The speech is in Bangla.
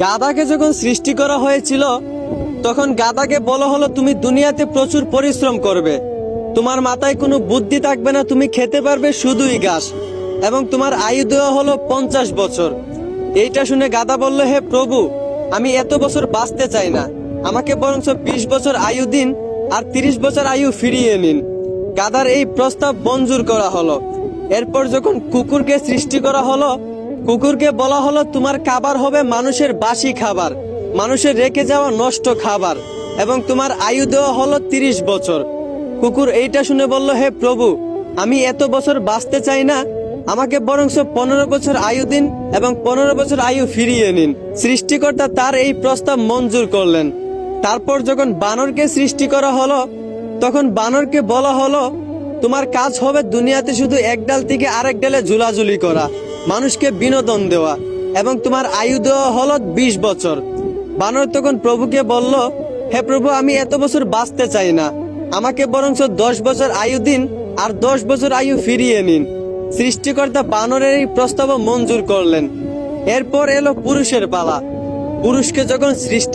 গাধাকে যখন সৃষ্টি করা হয়েছিল তখন গাধাকে বলা হলো তুমি দুনিয়াতে প্রচুর পরিশ্রম করবে, তোমার মাথায় কোনো বুদ্ধি থাকবে না, তুমি খেতে পারবে শুধুই ঘাস, এবং তোমার আয়ু দেওয়া হলো 50 বছর। এইটা শুনে গাধা বলল, হে প্রভু, আমি এত বছর বাঁচতে চাই না, আমাকে বরঞ্চ 20 বছর আয়ু দিন আর 30 বছর আয়ু ফিরিয়ে নিন। গাধার এই প্রস্তাব মঞ্জুর করা হলো। এরপর যখন কুকুরকে সৃষ্টি করা হলো, কুকুরকে বলা হলো তোমার খাবার হবে মানুষের বাসি খাবার, মানুষের রেখে যাওয়া নষ্ট খাবার, এবং তোমার আয়ু দেওয়া হলো 30 বছর। কুকুর এইটা শুনে বলল, হে প্রভু, আমি এত বছর বাঁচতে চাই না, আমাকে বরঞ্চ 15 বছর আয়ু দিন এবং 15 বছর আয়ু ফিরিয়ে নিন। সৃষ্টিকর্তা তার এই প্রস্তাব মঞ্জুর করলেন। তারপর যখন বানরকে সৃষ্টি করা হলো, তখন বানরকে বলা হলো তোমার কাজ হবে দুনিয়াতে শুধু এক ডাল থেকে আরেক ডালে ঝুলাঝুলি করা, মানুষকে বিনোদন দেওয়া, এবং তোমার আয়ু দেওয়া হলো 20 বছর। বানর তখন প্রভুকে বলল, হে প্রভু, আমি এত বছর বাঁচতে চাই না, আমাকে বরঞ্চ 10 বছর আয়ু দিন আর 10 বছর আয়ু ফিরিয়ে নিন। সৃষ্টিকর্তা বানরের এই প্রস্তাব মঞ্জুর করলেন। এরপর এলো পুরুষের পালা। পুরুষকে যখন সৃষ্টি